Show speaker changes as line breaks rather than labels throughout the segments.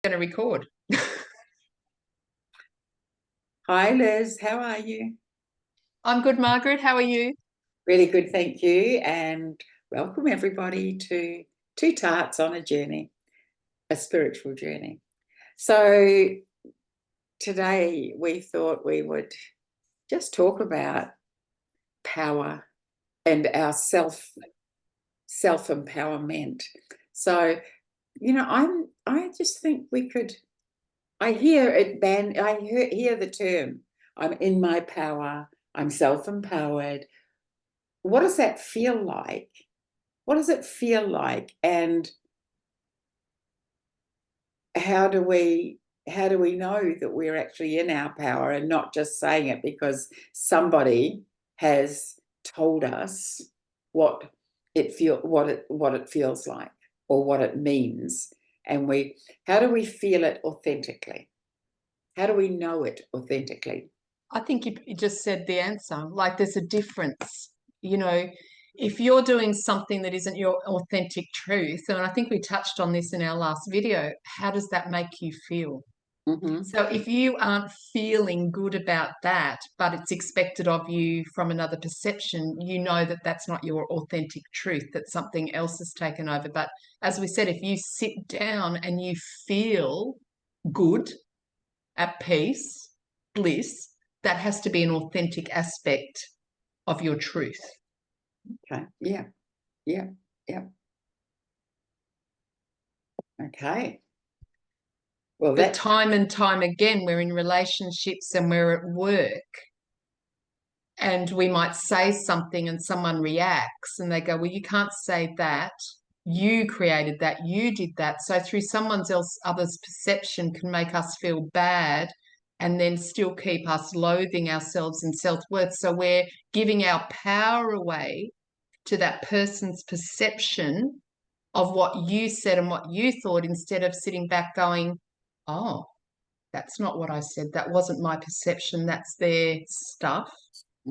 Going to record.
Hi Liz, how are you?
I'm good, Margaret. How are you?
Really good, thank you. And welcome everybody to Two Tarts on a Journey, a spiritual journey. So today we thought we would just talk about power and our self-empowerment. So, I just think we could. I hear it hear the term. I'm in my power. I'm self-empowered. What does that feel like? What does it feel like? And how do we know that we're actually in our power and not just saying it because somebody has told us what it feels like or what it means? And how do we feel it authentically? How do we know it authentically?
I think you just said the answer. Like there's a difference. You know, if you're doing something that isn't your authentic truth, and I think we touched on this in our last video, how does that make you feel?
Mm-hmm.
So if you aren't feeling good about that, but it's expected of you from another perception, you know that that's not your authentic truth, that something else has taken over. But as we said, if you sit down and you feel good, at peace, bliss, that has to be an authentic aspect of your truth.
Okay. Yeah. Yeah. Yeah. Okay. Well,
But
that.
time and time again, we're in relationships and we're at work, and we might say something and someone reacts and they go, well, you can't say that. You created that. You did that. So through other's perception can make us feel bad and then still keep us loathing ourselves and self-worth. So we're giving our power away to that person's perception of what you said and what you thought, instead of sitting back going, oh, that's not what I said. That wasn't my perception. That's their stuff,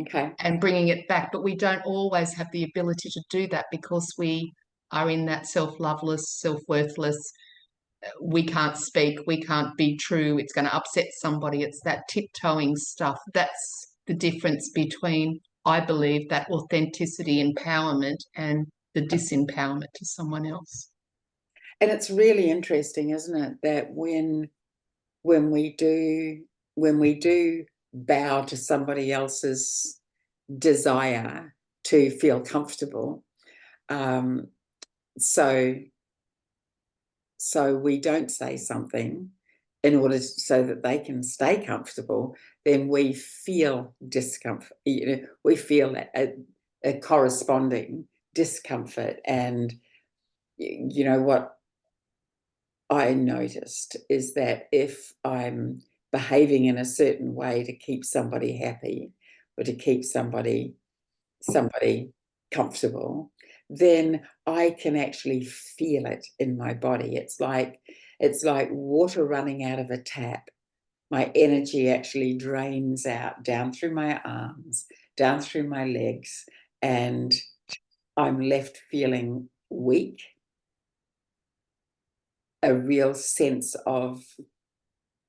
Okay.
and bringing it back. But we don't always have the ability to do that because we are in that self-loveless, self-worthless, we can't speak, we can't be true, it's going to upset somebody. It's that tiptoeing stuff. That's the difference between, I believe, that authenticity, empowerment, and the disempowerment to someone else.
And it's really interesting, isn't it, that when we do bow to somebody else's desire to feel comfortable, um, so we don't say something in order so that they can stay comfortable, then we feel discomfort. We feel a corresponding discomfort. And what I noticed is that if I'm behaving in a certain way to keep somebody happy or to keep somebody comfortable, then I can actually feel it in my body. It's like water running out of a tap. My energy actually drains out down through my arms, down through my legs, and I'm left feeling weak, a real sense of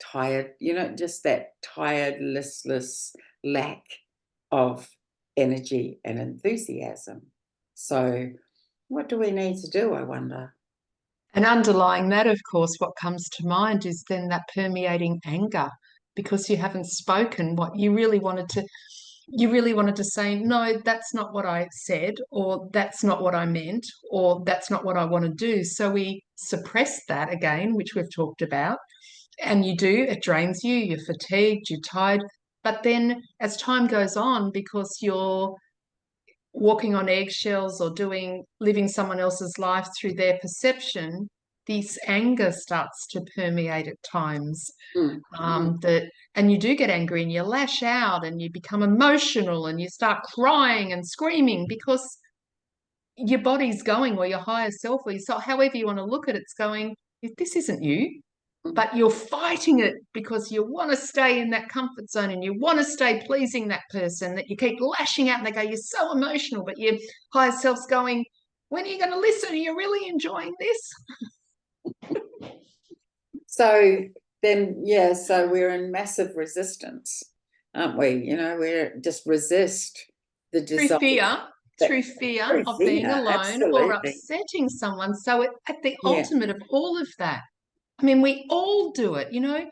tired, just that tired, listless lack of energy and enthusiasm. So, what do we need to do, I wonder?
And underlying that, of course, what comes to mind is then that permeating anger, because you haven't spoken what you really wanted to. You really wanted to say, no, that's not what I said, or that's not what I meant, or that's not what I want to do. So we suppress that again, which we've talked about. And you do, it drains you, you're fatigued, you're tired. But then as time goes on, because you're walking on eggshells or living someone else's life through their perception, this anger starts to permeate at times.
Mm, mm.
And you do get angry and you lash out and you become emotional and you start crying and screaming because your body's going, or your higher self, or your soul, however you want to look at it, it's going, this isn't you.
Mm.
But you're fighting it because you want to stay in that comfort zone and you want to stay pleasing that person, that you keep lashing out and they go, you're so emotional, but your higher self's going, when are you going to listen? Are you really enjoying this?
So then, yeah, so we're in massive resistance, aren't we? You know, we're just resist the
through
desire.
fear,
That,
through fear
through
of being
fear,
alone or
absolutely.
upsetting someone. So at the
Yeah.
ultimate of all of that, I mean, we all do it, you know.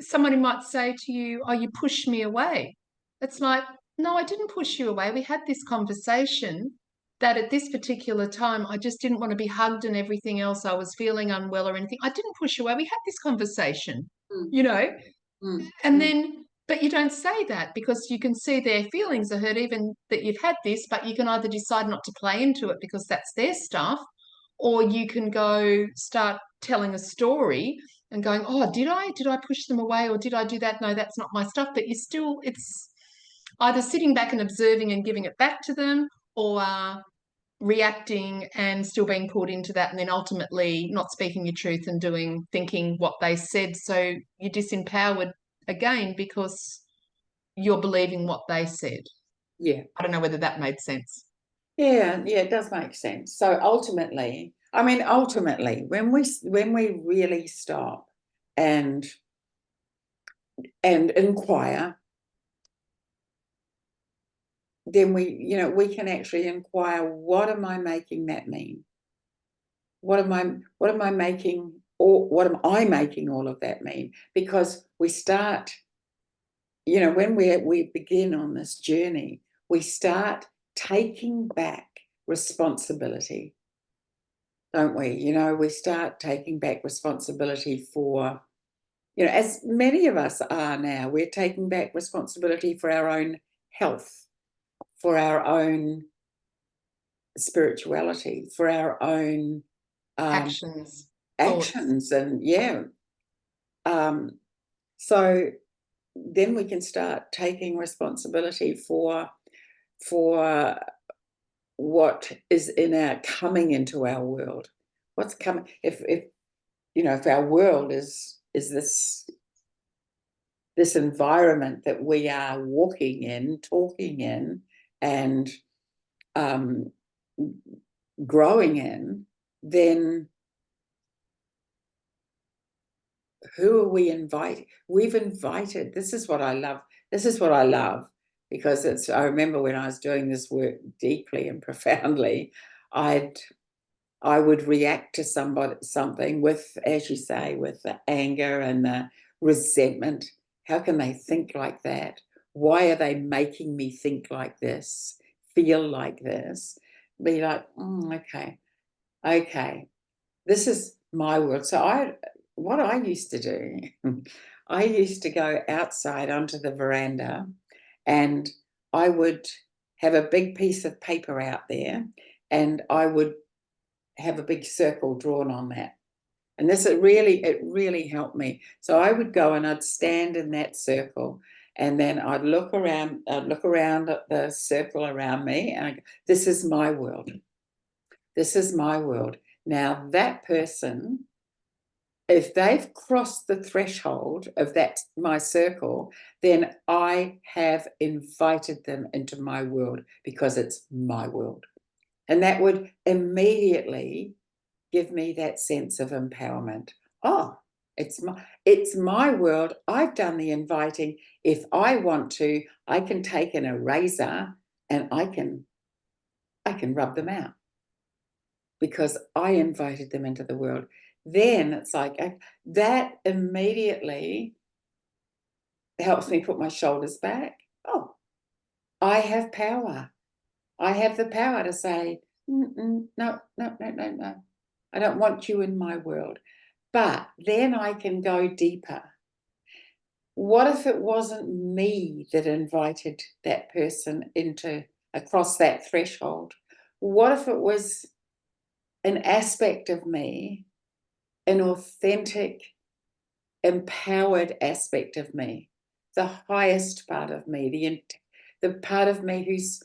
Somebody might say to you, oh, you pushed me away. It's like, no, I didn't push you away. We had this conversation that at this particular time, I just didn't want to be hugged and everything else. I was feeling unwell or anything. I didn't push you away. We had this conversation,
Mm,
you know,
mm,
and
mm.
then, but you don't say that because you can see their feelings are hurt, even that you've had this, but you can either decide not to play into it because that's their stuff, or you can go start telling a story and going, oh, did I push them away or did I do that? No, that's not my stuff. But you still, it's either sitting back and observing and giving it back to them, or reacting and still being pulled into that, and then ultimately not speaking your truth and thinking what they said. So you're disempowered again because you're believing what they said.
Yeah.
I don't know whether that made sense.
Yeah, yeah, it does make sense. So ultimately, I mean, ultimately, when we really stop and inquire, then we can actually inquire, what am I making that mean? What am I making, or what am I making all of that mean? Because we start, when we begin on this journey, we start taking back responsibility, don't we? We start taking back responsibility for, as many of us are now, we're taking back responsibility for our own health, for our own spirituality, for our own
Actions, thoughts.
actions, and yeah. So then we can start taking responsibility for what is in our coming into our world. What's coming? If our world is this environment that we are walking in, talking in, and growing in, then who are we inviting? We've invited. This is what I love. This is what I love, because I remember when I was doing this work deeply and profoundly, I would react to something with, as you say, with the anger and the resentment. How can they think like that? Why are they making me think like this, feel like this? Be like, okay, this is my world. So what I used to do, I used to go outside onto the veranda, and I would have a big piece of paper out there, and I would have a big circle drawn on that. And it really helped me. So I would go and I'd stand in that circle, and then I'd look around at the circle around me, and this is my world. This is my world. Now that person, if they've crossed the threshold of my circle, then I have invited them into my world, because it's my world. And that would immediately give me that sense of empowerment. Oh, it's my world. I've done the inviting. If I want to, I can take an eraser and I can rub them out, because I invited them into the world. Then it's like that immediately helps me put my shoulders back. Oh, I have power. I have the power to say, no, no, no, no, no. I don't want you in my world. But then I can go deeper. What if it wasn't me that invited that person across that threshold? What if it was an aspect of me, an authentic, empowered aspect of me, the highest part of me, the part of me who's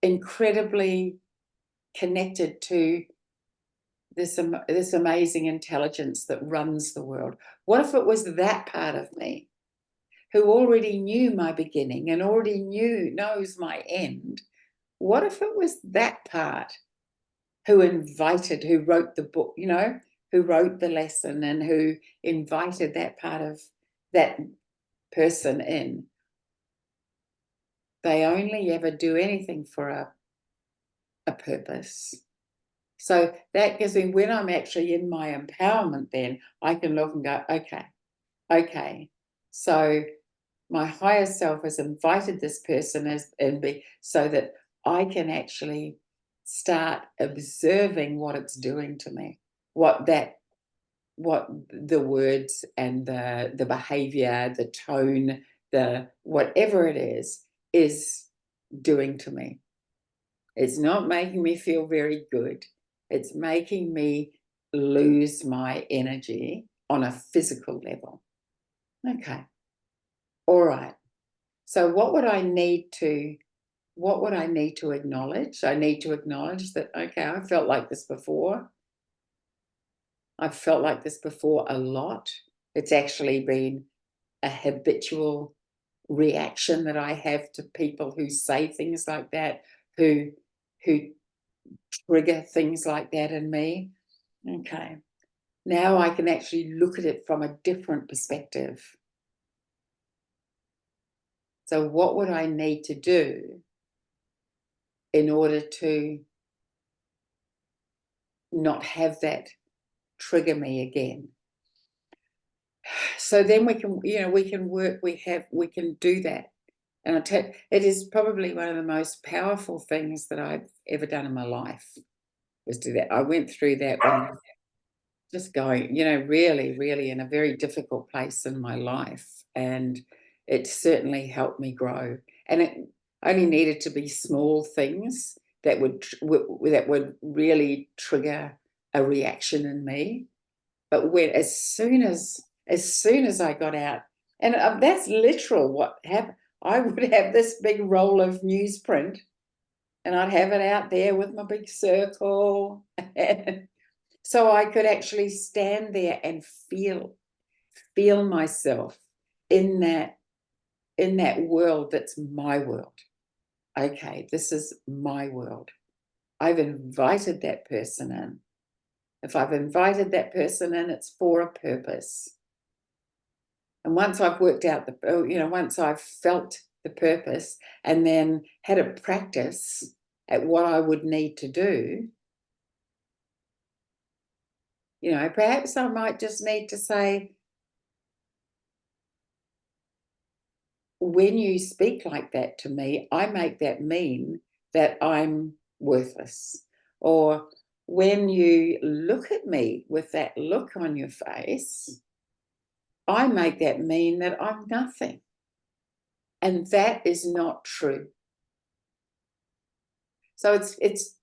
incredibly connected to this amazing intelligence that runs the world? What if it was that part of me who already knew my beginning and already knows my end? What if it was that part who wrote the book, who wrote the lesson and who invited that part of that person in, they only ever do anything for a purpose. So that gives me, when I'm actually in my empowerment, then I can look and go, okay, so my higher self has invited this person so that I can actually start observing what it's doing to me, what the words and the behavior, the tone, the whatever it is doing to me. It's not making me feel very good. It's making me lose my energy on a physical level. Okay. All right. So what would I need to acknowledge? I need to acknowledge that, okay, I felt like this before. I've felt like this before a lot. It's actually been a habitual reaction that I have to people who say things like that, who trigger things like that in me. Okay. Now I can actually look at it from a different perspective. So what would I need to do in order to not have that trigger me again? So then we can do that. And it is probably one of the most powerful things that I've ever done in my life, was do that. I went through that when I was just going, really, really in a very difficult place in my life. And it certainly helped me grow. And it only needed to be small things that would really trigger a reaction in me. But as soon as I got out, and that's literal what happened. I would have this big roll of newsprint, and I'd have it out there with my big circle, so I could actually stand there and feel myself in that world that's my world. Okay, this is my world. I've invited that person in. If I've invited that person in, it's for a purpose. And once I've worked out once I've felt the purpose and then had a practice at what I would need to do, perhaps I might just need to say, when you speak like that to me, I make that mean that I'm worthless. Or when you look at me with that look on your face, I make that mean that I'm nothing. And that is not true. So it's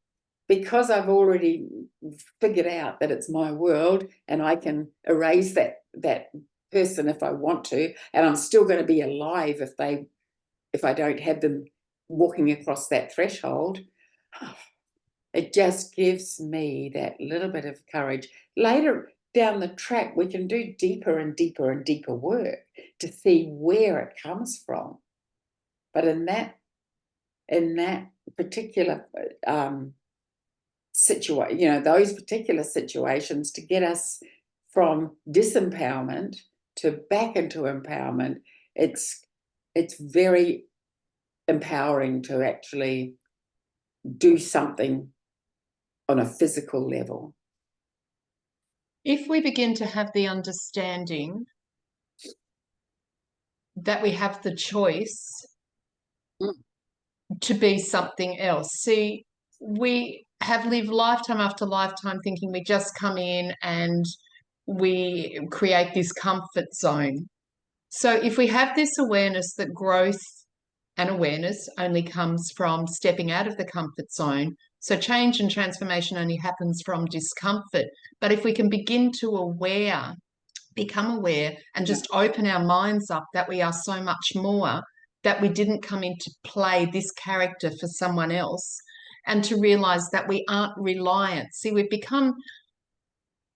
because I've already figured out that it's my world, and I can erase that person if I want to, and I'm still going to be alive if I don't have them walking across that threshold. It just gives me that little bit of courage. Later down the track, we can do deeper and deeper and deeper work to see where it comes from. But in that particular situation, those particular situations, to get us from disempowerment to back into empowerment, it's very empowering to actually do something on a physical level.
If we begin to have the understanding that we have the choice to be something else. See, we have lived lifetime after lifetime thinking we just come in and we create this comfort zone. So if we have this awareness that growth and awareness only comes from stepping out of the comfort zone, so change and transformation only happens from discomfort. But if we can begin to become aware and just open our minds up that we are so much more, that we didn't come in to play this character for someone else, and to realize that we aren't reliant. See, we've become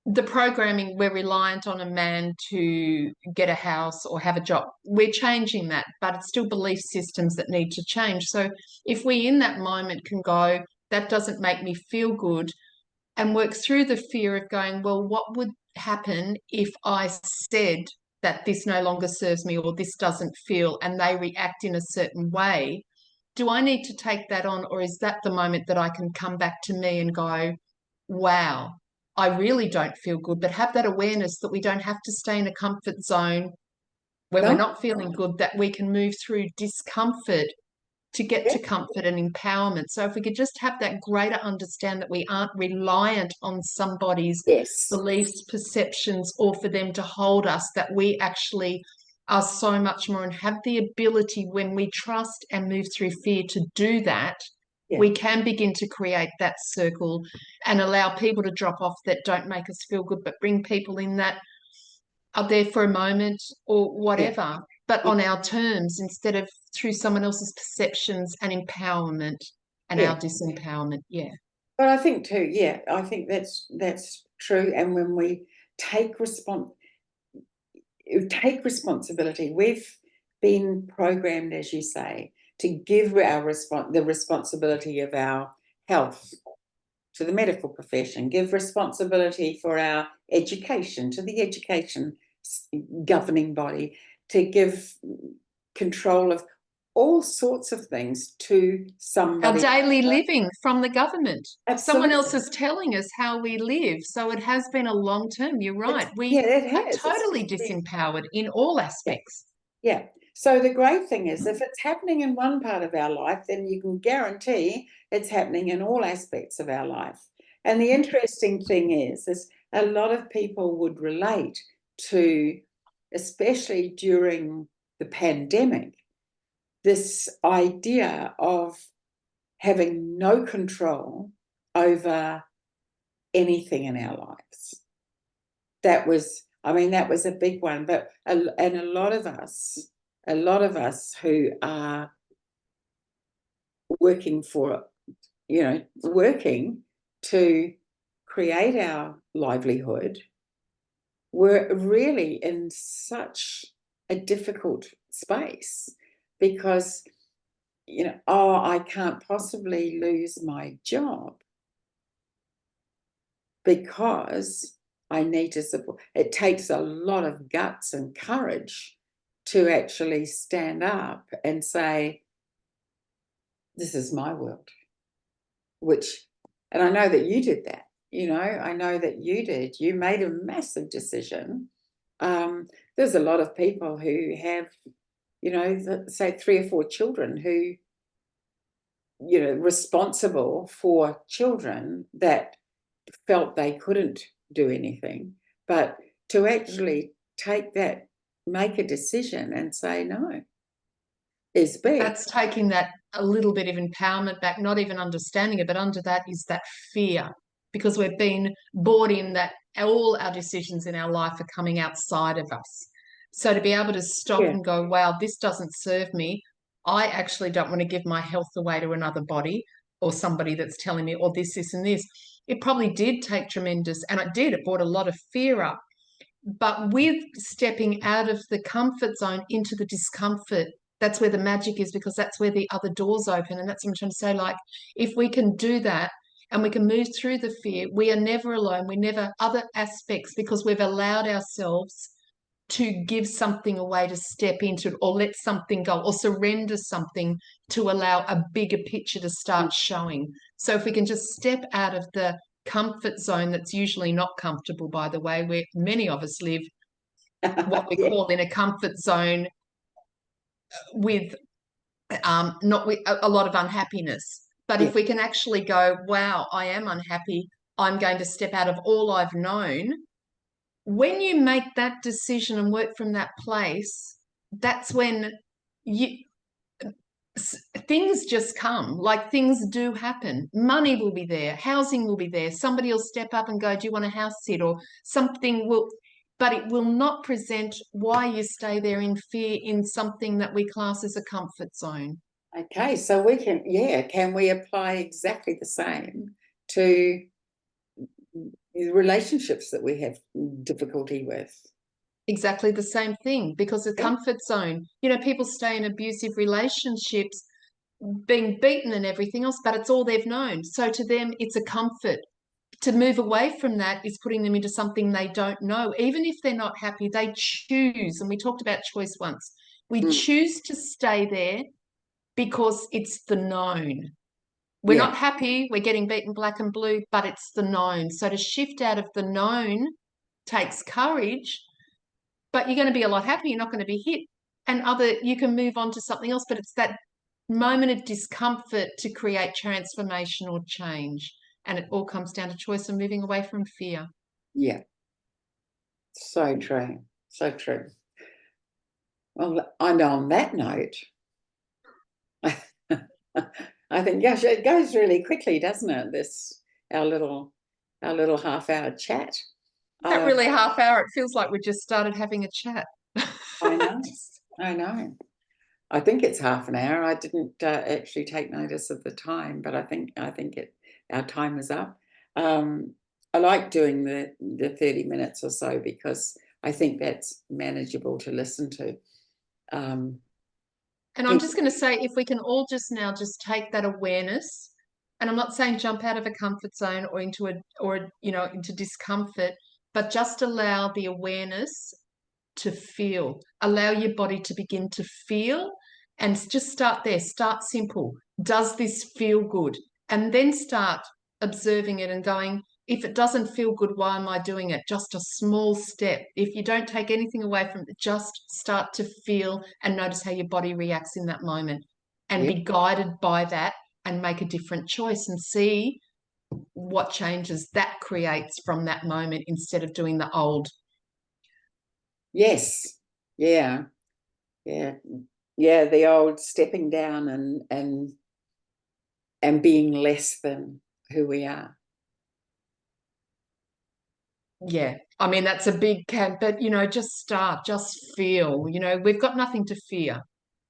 the programming, we're reliant on a man to get a house or have a job. We're changing that, but it's still belief systems that need to change. So if we in that moment can go, that doesn't make me feel good, and work through the fear of going, well, what would happen if I said that this no longer serves me or this doesn't feel, and they react in a certain way? Do I need to take that on, or is that the moment that I can come back to me and go, wow, I really don't feel good, but have that awareness that we don't have to stay in a comfort zone when we're
No,
not feeling good, that we can move through discomfort to get
yeah,
to comfort and empowerment. So if we could just have that greater understand that we aren't reliant on somebody's
yes,
beliefs, perceptions, or for them to hold us, that we actually are so much more and have the ability, when we trust and move through fear, to do that,
yeah,
we can begin to create that circle and allow people to drop off that don't make us feel good, but bring people in that are there for a moment or
yeah,
whatever, but
yeah,
on our terms instead of through someone else's perceptions and empowerment and
yeah.
our disempowerment. Yeah.
But I think too, yeah, I think that's true. And when we take responsibility, we've been programmed, as you say, to give the responsibility of our health to the medical profession, give responsibility for our education to the education governing body, to give control of all sorts of things to
Our
somebody.
daily living from the government. Someone else
Absolutely.
is telling us how we live. So it has been a long term. You're right.
Yeah,
We
it
are
has.
totally disempowered in all
Yeah,
aspects.
yeah. So the great thing is, if it's happening in one part of our life, then you can guarantee it's happening in all aspects of our life. And the interesting thing is a lot of people would relate to, especially during the pandemic, this idea of having no control over anything in our lives. That was, I mean, that was a big one. But and a lot of us who are working for, working to create our livelihood, were really in such a difficult space because, oh, I can't possibly lose my job because I need to support. It takes a lot of guts and courage to actually stand up and say, this is my world, and I know that you did that. I know that you did. You made a massive decision. There's a lot of people who have, say 3 or 4 children who, responsible for children that felt they couldn't do anything. But to actually make a decision and say no is
But
big.
that's taking that a little bit of empowerment back, not even understanding it, but under that is that fear, because we've been bought in that all our decisions in our life are coming outside of us. So to be able to stop
Yeah.
and go, wow, this doesn't serve me. I actually don't want to give my health away to another body or somebody that's telling me, oh, this, and this. It probably did take tremendous, and it brought a lot of fear up. But with stepping out of the comfort zone into the discomfort, that's where the magic is, because that's where the other doors open. And that's what I'm trying to say. Like, if we can do that and we can move through the fear, we are never alone. We never other aspects, because we've allowed ourselves to give something away, to step into it, or let something go, or surrender something to allow a bigger picture to start showing. So if we can just step out of the comfort zone, that's usually not comfortable, by the way, where many of us live, what we
Yeah.
call in a comfort zone with not with a lot of unhappiness. But
Yeah.
if we can actually go, wow, I am unhappy, I'm going to step out of all I've known. When you make that decision and work from that place, that's when you things just come. Like, things do happen. Money will be there, housing will be there, somebody will step up and go, do you want a house sit, or something will, but it will not present why you stay there in fear in something that we class as a comfort zone.
Okay, so can we apply exactly the same to the relationships that we have difficulty with?
Exactly the same thing, because the
Yeah.
comfort zone, people stay in abusive relationships being beaten and everything else, but it's all they've known. So to them, it's a comfort. to move away from that is putting them into something they don't know. Even if they're not happy, they choose. And we talked about choice once. We
Mm.
choose to stay there because it's the known. We're
Yeah.
not happy, we're getting beaten black and blue, but it's the known. So to shift out of the known takes courage, but you're going to be a lot happier. You're not going to be hit. And you can move on to something else, but it's that moment of discomfort to create transformational change. And it all comes down to choice and moving away from fear.
Yeah. So true. So true. Well, and on that note, I think, gosh, it goes really quickly, doesn't it? Our little half-hour chat.
That really half hour, it feels like we just started having a chat.
I know. I know. I think it's half an hour. I didn't actually take notice of the time, but I think our time is up. I like doing the 30 minutes or so because I think that's manageable to listen to.
And I'm just going to say, if we can all just now just take that awareness, and I'm not saying jump out of a comfort zone or into discomfort, but just allow the awareness to feel, allow your body to begin to feel, and just start there. Start simple. Does this feel good? And then start observing it and going, if it doesn't feel good, why am I doing it? Just a small step. If you don't take anything away from it, just start to feel and notice how your body reacts in that moment and
Yep.
be guided by that and make a different choice and see what changes that creates from that moment instead of doing the old.
Yes. Yeah. Yeah. Yeah. The old stepping down and being less than who we are.
Yeah. I mean, that's a big camp, but just start, just feel, we've got nothing to fear.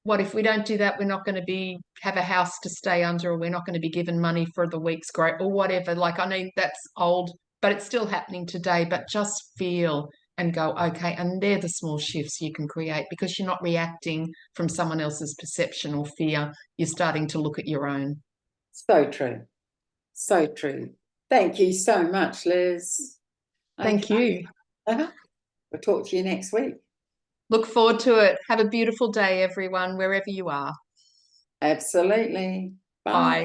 What if we don't do that? We're not going to have a house to stay under, or we're not going to be given money for the week's growth or whatever. Like, I mean, that's old, but it's still happening today. But just feel and go, okay. And they're the small shifts you can create because you're not reacting from someone else's perception or fear. You're starting to look at your own.
So true. So true. Thank you so much, Liz.
Thank you.
We'll talk to you next week.
Look forward to it. Have a beautiful day, everyone, wherever you are.
Absolutely. Bye.
Bye.